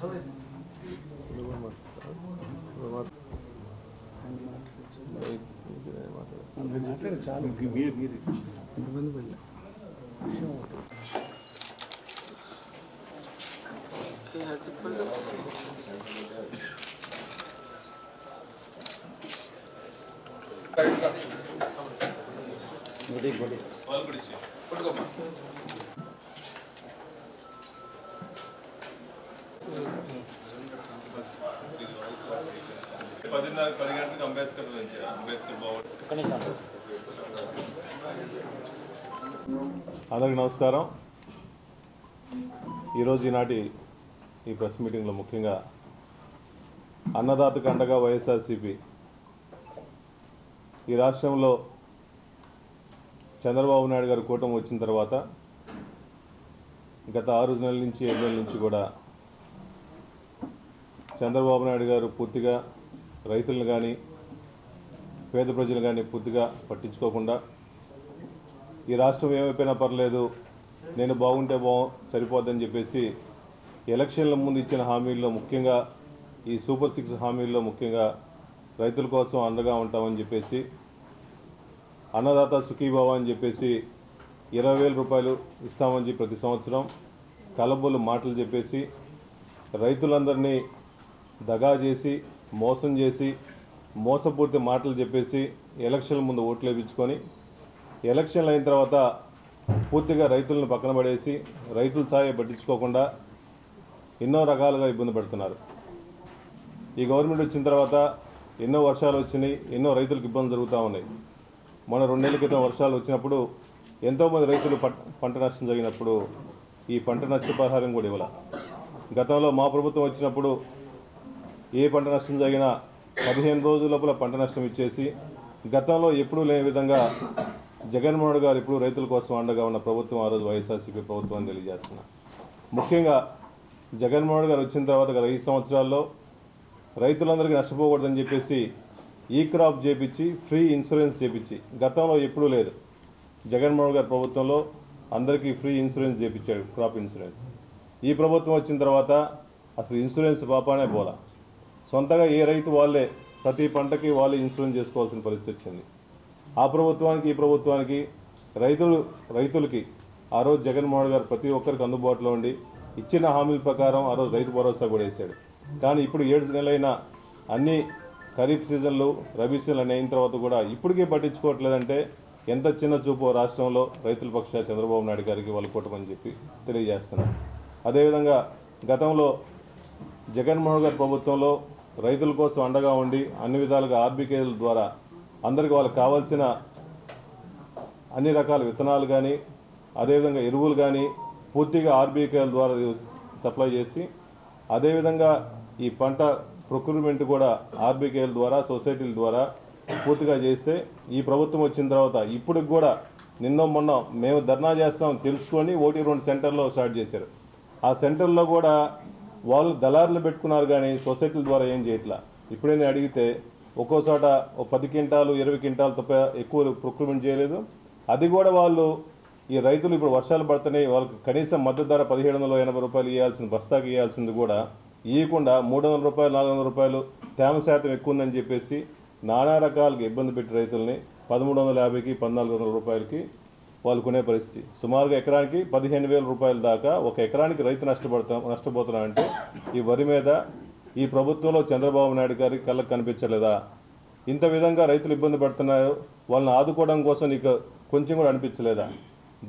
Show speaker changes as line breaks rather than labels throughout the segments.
అందరికీ నమస్కారం. ఈరోజు ఈనాటి ఈ ప్రెస్ మీటింగ్లో ముఖ్యంగా అన్నదాతకు అండగా వైఎస్ఆర్సీపీ ఈ రాష్ట్రంలో చంద్రబాబు నాయుడు గారు కూటమి వచ్చిన తర్వాత గత 6 నెలల నుంచి 7 నెలల నుంచి కూడా చంద్రబాబు నాయుడు గారు పూర్తిగా రైతులను కానీ పేద ప్రజలు కానీ పూర్తిగా పట్టించుకోకుండా ఈ రాష్ట్రం ఏమైపోయినా పర్లేదు, నేను బాగుంటే సరిపోద్దని చెప్పేసి ఎలక్షన్ల ముందు ఇచ్చిన హామీల్లో ముఖ్యంగా ఈ సూపర్ 6 హామీల్లో ముఖ్యంగా రైతుల కోసం అండగా ఉంటామని చెప్పేసి అన్నదాత సుఖీభావ అని చెప్పేసి 20,000 రూపాయలు ఇస్తామని చెప్పి ప్రతి సంవత్సరం కలబోలు మాటలు చెప్పేసి రైతులందరినీ దగా చేసి మోసం చేసి మోసపూర్తి మాటలు చెప్పేసి ఎలక్షన్ల ముందు ఓట్లు వేయించుకొని ఎలక్షన్లు అయిన తర్వాత పూర్తిగా రైతులను పక్కన పడేసి రైతుల సాయం పట్టించుకోకుండా ఎన్నో రకాలుగా ఇబ్బంది పెడుతున్నారు. ఈ గవర్నమెంట్ వచ్చిన తర్వాత ఎన్నో వర్షాలు వచ్చినాయి, ఎన్నో రైతులకు ఇబ్బందులు జరుగుతూ ఉన్నాయి. మన 2 నెలల క్రితం వర్షాలు వచ్చినప్పుడు ఎంతోమంది రైతులు పంట నష్టం జరిగినప్పుడు ఈ పంట నష్టపరిహారం కూడా ఇవ్వాలి. గతంలో మా ప్రభుత్వం వచ్చినప్పుడు ఏ పంట నష్టం జరిగినా 15 రోజుల లోపల పంట నష్టం ఇచ్చేసి గతంలో ఎప్పుడూ లేని విధంగా జగన్మోహన్ గారు ఇప్పుడు రైతుల కోసం అండగా ఉన్న ప్రభుత్వం ఆ రోజు వైఎస్ఆర్సీపీ ప్రభుత్వం అని తెలియజేస్తున్నా. ముఖ్యంగా జగన్మోహన్ గారు వచ్చిన తర్వాత గత 5 సంవత్సరాల్లో రైతులందరికీ నష్టపోకూడదని చెప్పేసి ఈ క్రాప్ చేపించి ఫ్రీ ఇన్సూరెన్స్ చేపించి గతంలో ఎప్పుడూ లేదు. జగన్మోహన్ గారి ప్రభుత్వంలో అందరికీ ఫ్రీ ఇన్సూరెన్స్ చేపించాడు, క్రాప్ ఇన్సూరెన్స్. ఈ ప్రభుత్వం వచ్చిన తర్వాత అసలు ఇన్సూరెన్స్ పాపానే పోలా. సొంతగా ఏ రైతు వాళ్ళే ప్రతి పంటకి వాళ్ళే ఇన్సూరెన్స్ చేసుకోవాల్సిన పరిస్థితి వచ్చింది. ఆ ప్రభుత్వానికి ఈ ప్రభుత్వానికి రైతులకి ఆ రోజు జగన్మోహన్ గారు ప్రతి ఒక్కరికి అందుబాటులో ఉండి ఇచ్చిన హామీల ప్రకారం ఆ రోజు రైతు భరోసా కూడా వేశాడు. కానీ ఇప్పుడు 7 నెలలైనా అన్ని ఖరీఫ్ సీజన్లు రబీ సీజన్లు అయిన తర్వాత కూడా ఇప్పటికీ పట్టించుకోవట్లేదంటే ఎంత చిన్న చూపు రాష్ట్రంలో రైతుల పక్ష చంద్రబాబు నాయుడు గారికి వాళ్ళు కూటమని చెప్పి తెలియజేస్తున్నారు. అదేవిధంగా గతంలో జగన్మోహన్ గారి ప్రభుత్వంలో రైతుల కోసం అండగా ఉండి అన్ని విధాలుగా ఆర్బీకేల ద్వారా అందరికీ వాళ్ళకి కావాల్సిన అన్ని రకాల విత్తనాలు కానీ అదేవిధంగా ఎరువులు కానీ పూర్తిగా ఆర్బీకేల ద్వారా సప్లై చేసి అదేవిధంగా ఈ పంట ప్రొక్యూర్మెంట్ కూడా ఆర్బీకేల ద్వారా సొసైటీల ద్వారా పూర్తిగా చేస్తే ఈ ప్రభుత్వం వచ్చిన తర్వాత ఇప్పటికి కూడా నిన్న మొన్న మేము ధర్నా చేస్తాం తెలుసుకొని 1-2 సెంటర్లో స్టార్ట్ చేశారు. ఆ సెంటర్లో కూడా వాళ్ళు దళారులు పెట్టుకున్నారు కానీ సొసైటీల ద్వారా ఏం చేయట్లా. ఇప్పుడైనా అడిగితే ఒక్కో చోట 10 క్వింటాలు 20 క్వింటాలు తప్ప ఎక్కువ ప్రొక్యూర్మెంట్ చేయలేదు. అది కూడా వాళ్ళు ఈ రైతులు ఇప్పుడు వర్షాలు పడుతున్నాయి, వాళ్ళకి కనీసం మద్దతు ధర 1780 రూపాయలు ఇవ్వాల్సిన బస్తాకి ఇవ్వాల్సింది కూడా ఇవ్వకుండా 300 రూపాయలు 400 రూపాయలు తేమ శాతం ఎక్కువ ఉందని చెప్పేసి నానా రకాలుగా ఇబ్బంది పెట్టి రైతుల్ని 1350కి 1400 రూపాయలకి వాళ్ళు కొనే పరిస్థితి. సుమారుగా ఎకరానికి 15,000 రూపాయల దాకా ఒక ఎకరానికి రైతు నష్టపోతున్నారంటే ఈ వరి మీద ఈ ప్రభుత్వంలో చంద్రబాబు నాయుడు గారికి కళ్ళకు కనిపించలేదా? ఇంత విధంగా రైతులు ఇబ్బంది పడుతున్నారు, వాళ్ళని ఆదుకోవడం కోసం నీకు కొంచెం కూడా అనిపించలేదా?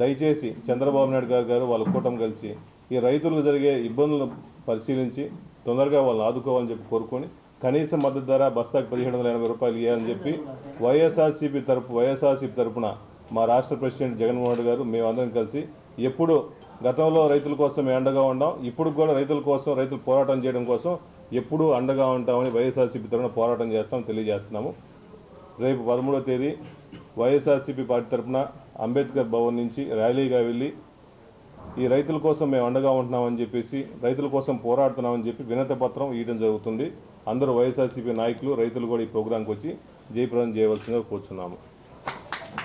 దయచేసి చంద్రబాబు నాయుడు గారు వాళ్ళ కూటమి కలిసి ఈ రైతులకు జరిగే ఇబ్బందులను పరిశీలించి తొందరగా వాళ్ళని ఆదుకోవాలని చెప్పి కోరుకొని కనీస మద్దతు ధర బస్తాకి 1780 రూపాయలు ఇవ్వాలని చెప్పి వైఎస్ఆర్సీపీ తరపున మా రాష్ట్ర ప్రెసిడెంట్ జగన్మోహన్ గారు మేమందరం కలిసి ఎప్పుడు గతంలో రైతుల కోసం మేము అండగా ఉన్నాం, ఇప్పుడు కూడా రైతుల కోసం రైతులు పోరాటం చేయడం కోసం ఎప్పుడూ అండగా ఉంటామని వైఎస్ఆర్సీపీ తరపున పోరాటం చేస్తామని తెలియజేస్తున్నాము. రేపు 13వ తేదీ వైఎస్ఆర్సీపీ పార్టీ తరపున అంబేద్కర్ భవన్ నుంచి ర్యాలీగా వెళ్ళి ఈ రైతుల కోసం మేము అండగా ఉంటున్నామని చెప్పేసి రైతుల కోసం పోరాడుతున్నామని చెప్పి వినతి పత్రం ఇవ్వడం జరుగుతుంది. అందరూ వైఎస్ఆర్సీపీ నాయకులు రైతులు కూడా ఈ ప్రోగ్రాంకి వచ్చి జయప్రదం చేయవలసిందిగా కూర్చున్నాము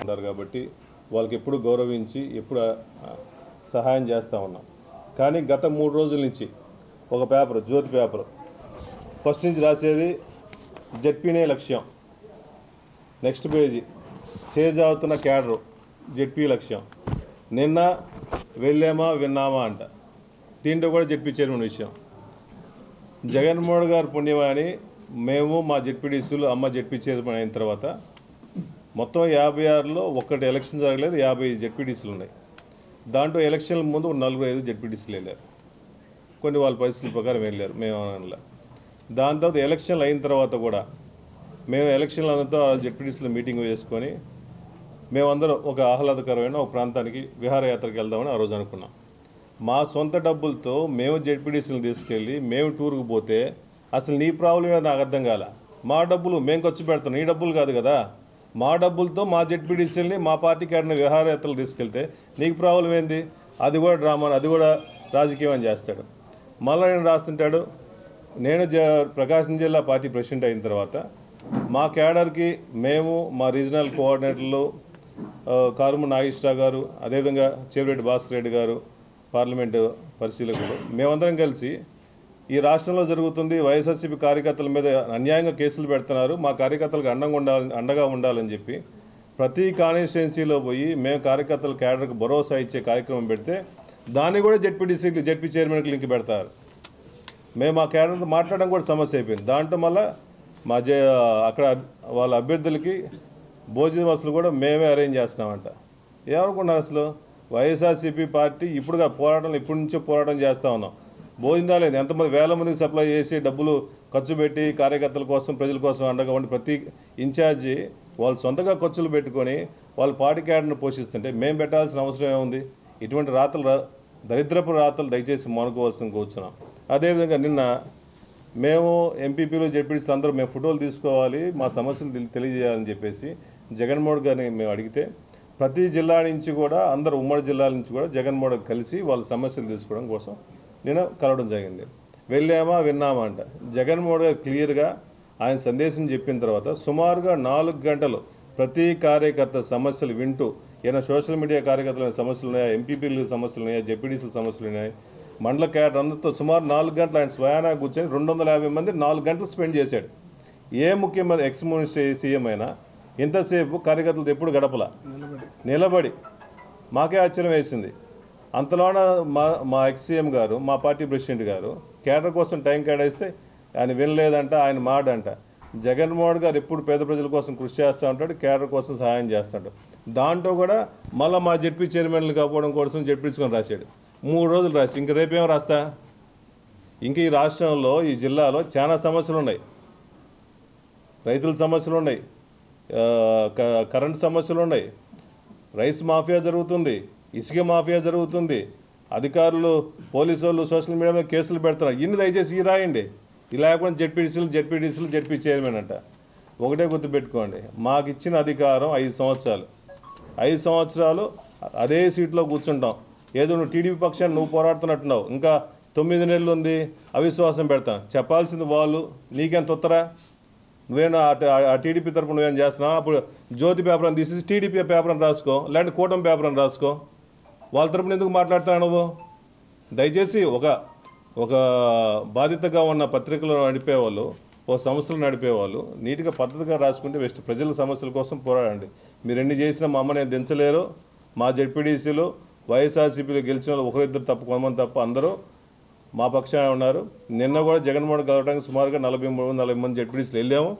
అన్నారు. కాబట్టి వాళ్ళకి ఎప్పుడు గౌరవించి ఎప్పుడు సహాయం చేస్తూ ఉన్నాం. కానీ గత 3 రోజుల నుంచి ఒక పేపర్ జ్యోతి పేపర్ ఫస్ట్ నుంచి రాసేది జెడ్పీనే లక్ష్యం. నెక్స్ట్ పేజీ చేజ్ అవుతున్న క్యాడరు జెడ్పీ లక్ష్యం. నిన్న వెళ్ళామా విన్నామా అంట. దీంట్లో కూడా జెడ్పీ చైర్మన్ విషయం. జగన్మోహన్ గారు పుణ్యమాని మేము మా జెడ్పీడీసీలు అమ్మ జెడ్పీ చైర్మన్ అయిన తర్వాత మొత్తం 56లో ఒక్కటి ఎలక్షన్ జరగలేదు. 50 జెడ్పీడీసీలు ఉన్నాయి. దాంట్లో ఎలక్షన్ల ముందు 4-5 జెడ్పీడీసీలు వెళ్ళారు. కొన్ని వాళ్ళ పరిస్థితుల ప్రకారం వెళ్ళారు, మేము అనలే. దాని తర్వాత ఎలక్షన్లు అయిన తర్వాత కూడా మేము ఎలక్షన్లు అనంతా జెడ్పీడీసీలో మీటింగ్ చేసుకొని మేమందరం ఒక ఆహ్లాదకరమైన ఒక ప్రాంతానికి విహారయాత్రకు వెళ్దామని ఆ రోజు అనుకున్నాం. మా సొంత డబ్బులతో మేము జెడ్పీడీసీలు తీసుకెళ్ళి మేము టూర్కి పోతే అసలు నీ ప్రాబ్లం ఏదో నాకు అర్థం కాల. మా డబ్బులు మేము ఖర్చు పెడతాం, నీ డబ్బులు కాదు కదా. మా డబ్బులతో మా జెడ్పీడీసీలని మా పార్టీ క్యాడర్ని విహారయాత్రలు తీసుకెళ్తే నీకు ప్రాబ్లం ఏంది? అది కూడా డ్రామా, అది కూడా రాజకీయం అని చేస్తాడు. మళ్ళీ నేను రాస్తుంటాడు. నేను ప్రకాశం జిల్లా పార్టీ ప్రెసిడెంట్ అయిన తర్వాత మా క్యాడర్కి మేము మా రీజనల్ కోఆర్డినేటర్లు కారుము నాగేశ్వరరావు గారు, అదేవిధంగా చెవిరెడ్డి భాస్కర్ రెడ్డి గారు పార్లమెంటు పరిశీలకులు, మేమందరం కలిసి ఈ రాష్ట్రంలో జరుగుతుంది వైఎస్ఆర్సీపీ కార్యకర్తల మీద అన్యాయంగా కేసులు పెడుతున్నారు, మా కార్యకర్తలకు అండగా ఉండాలని చెప్పి ప్రతి కాన్స్టిట్యున్సీలో పోయి మేము కార్యకర్తల క్యాడర్కి భరోసా ఇచ్చే కార్యక్రమం పెడితే దాన్ని కూడా జెడ్పీ చైర్మన్కి లింక్ పెడతారు. మేము ఆ క్యాడర్తో మాట్లాడడం కూడా సమస్య అయిపోయింది. దాంట్లో మళ్ళీ మా అక్కడ వాళ్ళ అభ్యర్థులకి భోజన వసతులు కూడా మేమే అరేంజ్ చేస్తున్నామంట. ఏమనుకున్నారు అసలు? వైఎస్ఆర్సీపీ పార్టీ ఇప్పటి నుంచో పోరాటం చేస్తూ ఉన్నాం. భోజనాలు ఎంతమంది వేల మందికి సప్లై చేసి డబ్బులు ఖర్చు పెట్టి కార్యకర్తల కోసం ప్రజల కోసం అండగా ఉండి ప్రతి ఇన్ఛార్జి వాళ్ళు సొంతగా ఖర్చులు పెట్టుకొని వాళ్ళ పార్టీ క్యాడర్ను పోషిస్తుంటే మేము పెట్టాల్సిన అవసరం ఏముంది? ఇటువంటి దరిద్రపు రాతలు దయచేసి మానుకోవాల్సిన కూర్చున్నాం. అదేవిధంగా నిన్న మేము ఎంపీపీలు జెడ్పీడీసీలు అందరూ మేము ఫోటోలు తీసుకోవాలి, మా సమస్యలు తెలియజేయాలని చెప్పేసి జగన్మోహన్ గారిని మేము అడిగితే ప్రతి జిల్లా నుంచి కూడా అందరూ ఉమ్మడి జిల్లాల నుంచి కూడా జగన్మోహన్ కలిసి వాళ్ళ సమస్యలు తీసుకోవడం కోసం నేను కలవడం జరిగింది. వెళ్ళామా విన్నామా అంట. జగన్మోహన్ గారు క్లియర్గా ఆయన సందేశం చెప్పిన తర్వాత సుమారుగా 4 గంటలు ప్రతి కార్యకర్త సమస్యలు వింటూ, ఏమైనా సోషల్ మీడియా కార్యకర్తల సమస్యలు ఉన్నాయా, ఎంపీపీల సమస్యలు ఉన్నాయా, జెడ్పీడీసీల సమస్యలు ఉన్నాయి, మండల క్యాడర్ అందరితో సుమారు 4 గంటలు ఆయన స్వయానా కూర్చొని 250 మంది 4 గంటలు స్పెండ్ చేశాడు. ఏ ముఖ్యమంత్రి ఎక్స్ సీఎం అయినా ఇంతసేపు కార్యకర్తలతో ఎప్పుడు గడపలా నిలబడి మాకే ఆశ్చర్యం వేసింది. అంతలోన మా ఎక్స్ సీఎం గారు, మా పార్టీ ప్రెసిడెంట్ గారు క్యాడర్ కోసం టైం కేటాయిస్తే ఆయన వినలేదంట, ఆయన మాడంట. జగన్మోహన్ గారు ఎప్పుడు పేద ప్రజల కోసం కృషి చేస్తూ ఉంటాడు, క్యాడర్ కోసం సహాయం చేస్తాడు. దాంట్లో కూడా మళ్ళీ మా జెడ్పీ చైర్మన్లు కాకపోవడం కోసం జెడ్పీసుకొని రాశాడు. 3 రోజులు రాసి ఇంక రేపేం రాస్తా? ఇంక ఈ రాష్ట్రంలో ఈ జిల్లాలో చాలా సమస్యలు ఉన్నాయి. రైతుల సమస్యలు ఉన్నాయి, కరెంట్ సమస్యలు ఉన్నాయి, రైస్ మాఫియా జరుగుతుంది, ఇసుక మాఫియా జరుగుతుంది, అధికారులు పోలీసు వాళ్ళు సోషల్ మీడియాలో కేసులు పెడుతున్నారు. ఇన్ని దయచేసి రాయండి. ఇలా లేకుండా జెడ్పీడీసీలు జెడ్పీ చైర్మన్ అంట. ఒకటే గుర్తుపెట్టుకోండి, మాకు ఇచ్చిన అధికారం 5 సంవత్సరాలు. 5 సంవత్సరాలు అదే సీట్లో కూర్చుంటాం. ఏదో నువ్వు టీడీపీ పక్షాన్ని నువ్వు పోరాడుతున్నట్టున్నావు, ఇంకా 9 నెలలు ఉంది, అవిశ్వాసం పెడతాం. చెప్పాల్సింది వాళ్ళు, నీకెంత ఉత్తరా? నువ్వేనా ఆ టీడీపీ తరపున నువ్వేం చేస్తున్నావు? అప్పుడు జ్యోతి పేపర్ అని తీసేసి టీడీపీ పేపర్ అని రాసుకో, లేదంటే కూటమి పేపర్ అని రాసుకో. వాళ్ళ తరపున ఎందుకు మాట్లాడుతున్నావు నువ్వు? దయచేసి ఒక బాధ్యతగా ఉన్న పత్రికలు నడిపేవాళ్ళు, ఓ సంస్థలు నడిపేవాళ్ళు నీట్గా పద్ధతిగా రాసుకుంటే బెస్ట్. ప్రజల సమస్యల కోసం పోరాడండి. మీరు ఎన్ని చేసినా మా అమ్మని దించలేరు. మా జెడ్పీడీసీలు వైఎస్ఆర్సీపీలో గెలిచిన వాళ్ళు 1-2 తప్ప, కొంతమంది తప్ప అందరూ మా పక్షాన ఉన్నారు. నిన్న కూడా జగన్మోహన్ కలవడానికి సుమారుగా 40 మంది జెడ్పీడీసీలు వెళ్ళాము.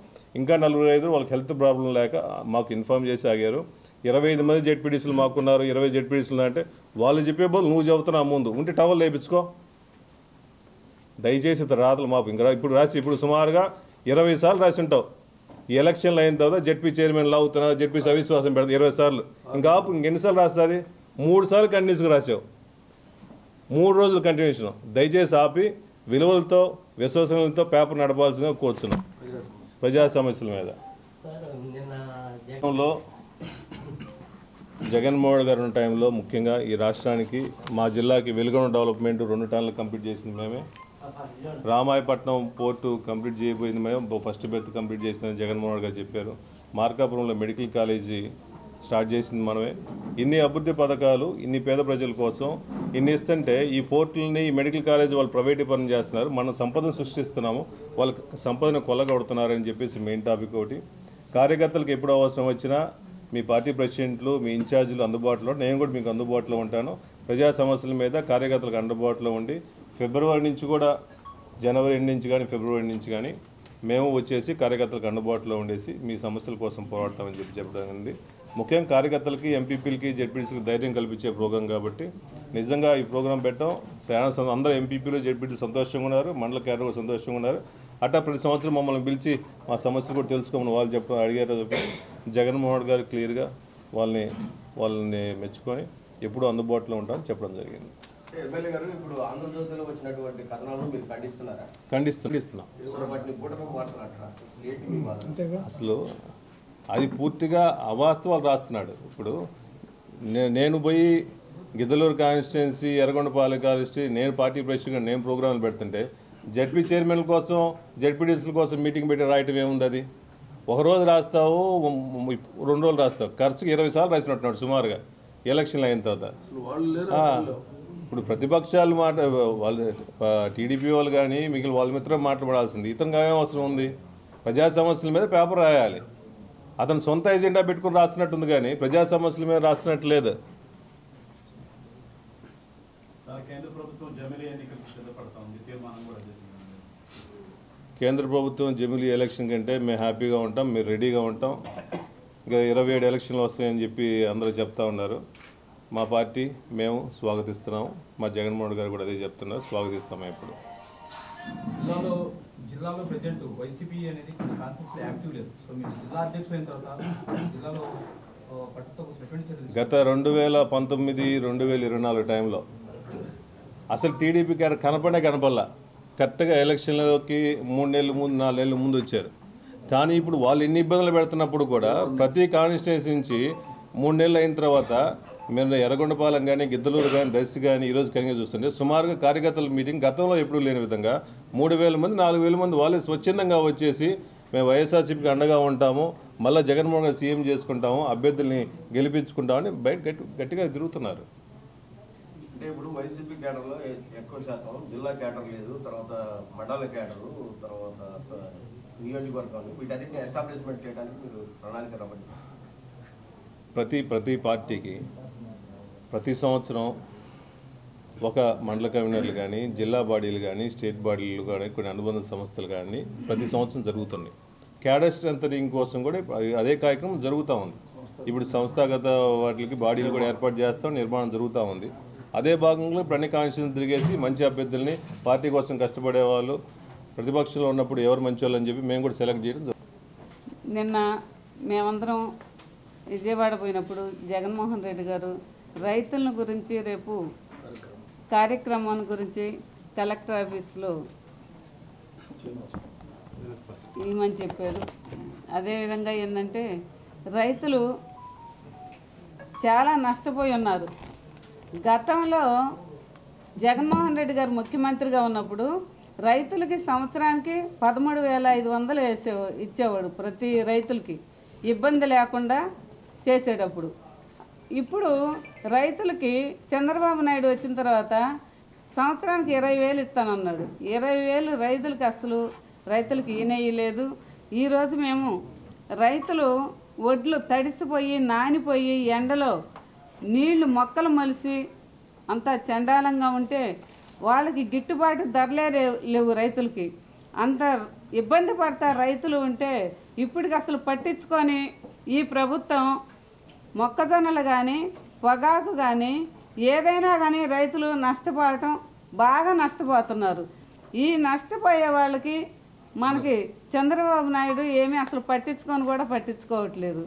ఇంకా 45 వాళ్ళకి హెల్త్ ప్రాబ్లం లేక మాకు ఇన్ఫామ్ చేసి ఆగారు. 25 మంది జెడ్పీడీసీలు మాకున్నారు, 20 జెడ్పీడీసీలు అంటే వాళ్ళు చెప్పే బోలు నువ్వు చెబుతున్నావు. ముందు ఉంటే టవల్ లేపించుకో. దయచేసి రాతలు మాకు ఇంకా ఇప్పుడు సుమారుగా 20 సార్లు రాసి ఉంటావు. ఈ ఎలక్షన్లు అయిన తర్వాత జెడ్పీ చైర్మన్లు అవుతున్నారు, జెడ్పీ అవిశ్వాసం పెడతారు 20 సార్లు. ఇంకెన్నిసార్లు రాస్తుంది? 3 సార్లు కంటిన్యూస్గా రాసావు. 3 రోజులు కంటిన్యూషన్. దయచేసి ఆపి విలువలతో విశ్వసనీయతతో పేపర్ నడపాల్సిందిగా కోరుచున్నాం. ప్రజా సమస్యల మీద జగన్మోహన్ గారు ఉన్న టైంలో ముఖ్యంగా ఈ రాష్ట్రానికి మా జిల్లాకి వెలుగొండ డెవలప్మెంట్ 2 టన్నులు కంప్లీట్ చేసింది మేమే. రామాయపట్నం పోర్టు కంప్లీట్ చేయబోయింది మేము. ఫస్ట్ బెర్త్ కంప్లీట్ చేసిందని జగన్మోహన్ గారు చెప్పారు. మార్కాపురంలో మెడికల్ కాలేజీ స్టార్ట్ చేసింది మనమే. ఇన్ని అభివృద్ధి పథకాలు ఇన్ని పేద ప్రజల కోసం ఇన్ని ఇస్తుంటే ఈ పోర్టులని ఈ మెడికల్ కాలేజ్ వాళ్ళు ప్రైవేటీకరణ చేస్తున్నారు, మనం సంపదను సృష్టిస్తున్నాము, వాళ్ళకి సంపదను కొల్లగొడుతున్నారని చెప్పేసి మెయిన్ టాపిక్ ఒకటి. కార్యకర్తలకు ఎప్పుడు అవసరం వచ్చినా మీ పార్టీ ప్రెసిడెంట్లు మీ ఇన్ఛార్జీలు అందుబాటులో, నేను కూడా మీకు అందుబాటులో ఉంటాను. ప్రజా సమస్యల మీద కార్యకర్తలకు అందుబాటులో ఉండి ఫిబ్రవరి నుంచి కూడా జనవరి ఎండ్ నుంచి కానీ ఫిబ్రవరి నుంచి కానీ మేము వచ్చేసి కార్యకర్తలకు అందుబాటులో ఉండేసి మీ సమస్యల కోసం పోరాడతామని చెప్పడం ఉంది. ముఖ్యంగా కార్యకర్తలకి ఎంపీపీలకి జెడ్పీటీసీకి ధైర్యం కల్పించే ప్రోగ్రాం కాబట్టి నిజంగా ఈ ప్రోగ్రాం పెట్టడం చాలా అందరూ ఎంపీపీలు జెడ్పీటీలు సంతోషంగా ఉన్నారు, మండల క్యాడర్ కూడా సంతోషంగా ఉన్నారు. అట్టా ప్రతి సంవత్సరం మమ్మల్ని పిలిచి మా సమస్యలు కూడా తెలుసుకోమని వాళ్ళు చెప్పడం అడిగారు. జగన్మోహన్ గారు క్లియర్గా వాళ్ళని మెచ్చుకొని ఎప్పుడూ అందుబాటులో ఉంటామని చెప్పడం జరిగింది.
ఎమ్మెల్యే గారు ఇప్పుడు ఆంధ్రజ్యోతిలో వచ్చినటువంటి కథనాలను మీరు
ఖండిస్తున్నాం. అసలు అది పూర్తిగా అవాస్తవాలు రాస్తున్నాడు. ఇప్పుడు నేను పోయి గిద్దలూరు కాన్స్టిట్యున్సీ ఎర్రగొండపాలెం కాన్స్టిట్యున్సీ నేను పార్టీ ప్రెసిడెంట్ నేను ప్రోగ్రాంలు పెడుతుంటే జడ్పీ చైర్మన్ల కోసం జడ్పీటీసీల కోసం మీటింగ్ పెట్టి రాయటం ఏముంది? అది ఒకరోజు రాస్తావు, 2 రోజులు రాస్తావు, ఖర్చుకి 20 సార్లు రాసినట్టున్నాడు సుమారుగా ఎలక్షన్లు అయిన తర్వాత. ఇప్పుడు ప్రతిపక్షాలు వాళ్ళు టీడీపీ వాళ్ళు కానీ మిగిలిన వాళ్ళ మిత్రం మాట్లాడాల్సింది, ఇతనికి ఏం అవసరం ఉంది? ప్రజా సమస్యల మీద పేపర్ రాయాలి. అతను సొంత ఎజెండా పెట్టుకుని రాసినట్టుంది కానీ ప్రజా సమస్యల మీద రాసినట్టు లేదు. కేంద్ర ప్రభుత్వం జమిలీ ఎలక్షన్ కంటే మేము హ్యాపీగా ఉంటాం, మేము రెడీగా ఉంటాం. ఇంకా 27 ఎలక్షన్లు వస్తాయని చెప్పి అందరూ చెప్తా ఉన్నారు. మా పార్టీ మేము స్వాగతిస్తున్నాం, మా జగన్మోహన్ గారు కూడా అదే చెప్తున్నారు, స్వాగతిస్తాము. ఇప్పుడు
జిల్లాలో ప్రెజెంట్ వైసీపీ అనేది కాన్స్టిట్యూన్సీ యాక్టివ్ లేదు. సో మీరు జిల్లా అధ్యక్షులు అయిన తర్వాత జిల్లాలో
గత 2019, 2024 టైంలో అసలు టీడీపీ కనపడలా. కరెక్ట్గా ఎలక్షన్లకి 3 నెలల ముందు 4 నెలల ముందు వచ్చారు. కానీ ఇప్పుడు వాళ్ళు ఎన్ని ఇబ్బందులు పెడుతున్నప్పుడు కూడా ప్రతి కాన్స్టిట్యున్సీ నుంచి 3 నెలలు అయిన తర్వాత మేము ఎర్రగొండపాలెం కానీ గిద్దలూరు కానీ దర్శి కానీ ఈరోజు కనిగా చూస్తుంటే సుమారుగా కార్యకర్తల మీటింగ్ గతంలో ఎప్పుడూ లేని విధంగా 3000 మంది 4000 మంది వాళ్ళే స్వచ్ఛందంగా వచ్చేసి మేము వైఎస్ఆర్సీపీకి అండగా ఉంటాము, మళ్ళీ జగన్మోహన్ గారు సీఎం చేసుకుంటాము, అభ్యర్థుల్ని గెలిపించుకుంటామని బయట గట్టిగా తిరుగుతున్నారు.
అంటే ఇప్పుడు వైసీపీ క్యాడర్లో ఎక్కువ శాతం జిల్లా క్యాడర్ లేదు, తర్వాత మండల క్యాడరు, తర్వాత నియోజకవర్గాలు, వీటన్నిటిని ఎస్టాబ్లిష్మెంట్ చేయడానికి మీరు ప్రణాళిక రావాలి.
ప్రతి పార్టీకి ప్రతి సంవత్సరం ఒక మండల కన్వీనర్లు కానీ జిల్లా బాడీలు కానీ స్టేట్ బాడీలు కానీ కొన్ని అనుబంధ సంస్థలు కానీ ప్రతి సంవత్సరం జరుగుతున్నాయి. క్యాడర్ స్ట్రెంథనింగ్ కోసం కూడా అదే కార్యక్రమం జరుగుతూ ఉంది. ఇప్పుడు సంస్థాగత వాటికి బాడీలు కూడా ఏర్పాటు చేస్తాం, నిర్మాణం జరుగుతూ ఉంది. అదే భాగంలో ఇప్పుడు అన్ని కాన్స్టిట్యూన్సీలు తిరిగేసి మంచి అభ్యర్థుల్ని పార్టీ కోసం కష్టపడే వాళ్ళు ప్రతిపక్షంలో ఉన్నప్పుడు ఎవరు మంచి వాళ్ళు అని చెప్పి మేము కూడా సెలెక్ట్ చేయడం.
నిన్న మేమందరం విజయవాడ పోయినప్పుడు జగన్మోహన్ రెడ్డి గారు రైతుల గురించి రేపు కార్యక్రమాన్ని గురించి కలెక్టర్ ఆఫీస్లో ఏమని చెప్పారు. అదేవిధంగా ఏంటంటే రైతులు చాలా నష్టపోయి ఉన్నారు. గతంలో జగన్మోహన్ రెడ్డి గారు ముఖ్యమంత్రిగా ఉన్నప్పుడు రైతులకి సంవత్సరానికి 13,500 ఇచ్చేవాడు ప్రతి రైతులకి, ఇబ్బంది లేకుండా చేసేటప్పుడు. ఇప్పుడు రైతులకి చంద్రబాబు నాయుడు వచ్చిన తర్వాత సంవత్సరానికి 20,000 ఇస్తానన్నాడు. 20,000 రైతులకి ఈనేయలేదు. ఈరోజు మేము రైతులు ఒడ్లు తడిసిపోయి నానిపోయి ఎండలో నీళ్లు మొక్కలు మొలిసి అంతా చండాలంగా ఉంటే వాళ్ళకి గిట్టుబాటు ధరలే లేవు. రైతులకి అంత ఇబ్బంది పడతారు రైతులు ఉంటే ఇప్పటికి అసలు పట్టించుకొని ఈ ప్రభుత్వం మొక్కజొన్నలు కానీ పొగాకు కానీ ఏదైనా కానీ రైతులు నష్టపోవటం బాగా నష్టపోతున్నారు. ఈ నష్టపోయే వాళ్ళకి మనకి చంద్రబాబు నాయుడు ఏమీ అసలు పట్టించుకోవట్లేదు.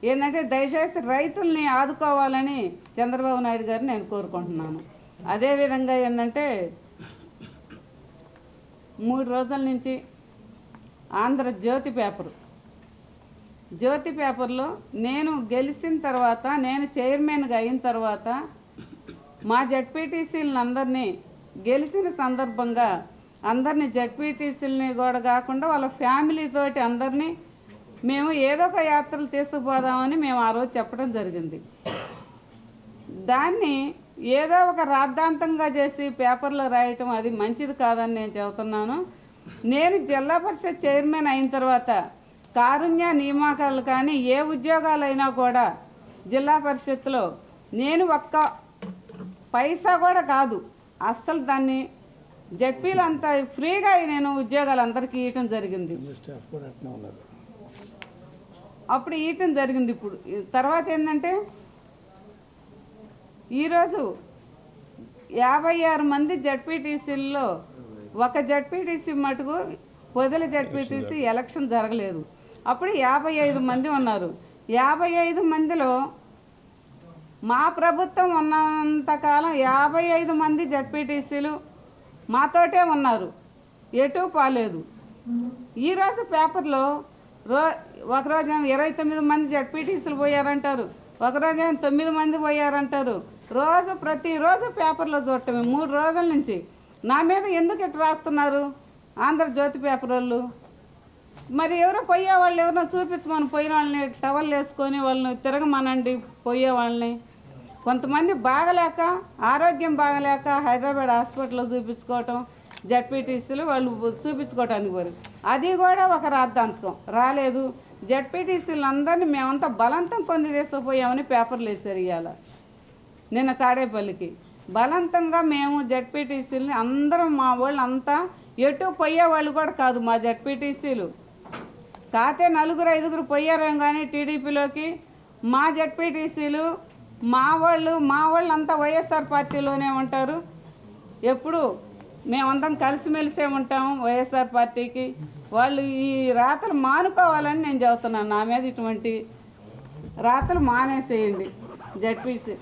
ఏంటంటే దయచేసి రైతుల్ని ఆదుకోవాలని చంద్రబాబు నాయుడు గారిని నేను కోరుకుంటున్నాను. అదేవిధంగా ఏంటంటే 3 రోజుల నుంచి జ్యోతి పేపర్లో నేను గెలిచిన తర్వాత నేను చైర్మన్గా అయిన తర్వాత మా జడ్పీటీసీలను అందరినీ గెలిచిన సందర్భంగా అందరినీ జడ్పీటీసీలని కూడా కాకుండా వాళ్ళ ఫ్యామిలీతోటి అందరినీ మేము ఏదో ఒక యాత్రలు తీసుకుపోదామని మేము ఆ రోజు చెప్పడం జరిగింది. దాన్ని ఏదో ఒక రాద్ధాంతంగా చేసి పేపర్లో రాయటం అది మంచిది కాదని నేను చెబుతున్నాను. నేను జిల్లా పరిషత్ చైర్మన్ అయిన తర్వాత కారుణ్య నియామకాలు కానీ ఏ ఉద్యోగాలైనా కూడా జిల్లా పరిషత్తులో నేను ఒక్క పైసా కూడా కాదు, అస్సలు దాన్ని జడ్పీలు అంతా ఫ్రీగా నేను ఉద్యోగాలు అందరికీ ఇవ్వటం జరిగింది. అప్పుడు ఇవ్వటం జరిగింది. ఇప్పుడు తర్వాత ఏంటంటే ఈరోజు 56 మంది జడ్పీటీసీల్లో ఒక జడ్పీటీసీ మటుకు పొదల జడ్పీటీసీ ఎలక్షన్ జరగలేదు. అప్పుడు 55 మంది ఉన్నారు. 55 మందిలో మా ప్రభుత్వం ఉన్నంతకాలం 55 మంది జడ్పీటీసీలు మాతోటే ఉన్నారు, ఎటు పోలేదు. ఈరోజు పేపర్లో ఒకరోజు 29 మంది జడ్పీటీసీలు పోయారంటారు, ఒకరోజు 9 మంది పోయారంటారు. ప్రతిరోజు పేపర్లో చూడటమే 3 రోజుల నుంచి. నా మీద ఎందుకు ఇట్లా రాస్తున్నారు ఆంధ్రజ్యోతి పేపర్ వాళ్ళు? మరి ఎవరో పోయే వాళ్ళు ఎవరో చూపించమని పోయిన వాళ్ళని టవల్ వేసుకొని వాళ్ళని తిరగమనండి. పోయే వాళ్ళని కొంతమంది బాగలేక ఆరోగ్యం బాగలేక హైదరాబాద్ హాస్పిటల్లో చూపించుకోవటం జడ్పీటీసీలు వాళ్ళు చూపించుకోవటానికి పోరు. అది కూడా ఒక రాద్ధాంతకం. రాలేదు జడ్పీటీసీలు అందరినీ మేమంతా బలవంతం పొంది తీసుకుపోయామని పేపర్లు వేసారు. ఇవాళ నిన్న తాడేపల్లికి బలవంతంగా మేము జడ్పీటీసీలని అందరం మా వాళ్ళు అంతా ఎటు పోయేవాళ్ళు కూడా కాదు మా జడ్పీటీసీలు. కాతే 4-5 పోయారేం కానీ టీడీపీలోకి. మా జడ్పీటీసీలు మా వాళ్ళు అంతా వైఎస్ఆర్ పార్టీలోనే ఉంటారు. ఎప్పుడు మేమందరం కలిసిమెలిసే ఉంటాము వైఎస్ఆర్ పార్టీకి. వాళ్ళు ఈ రాతలు మానుకోవాలని నేను చెబుతున్నాను. నా మీద ఇటువంటి రాతలు మానేసేయండి జడ్పీసీ.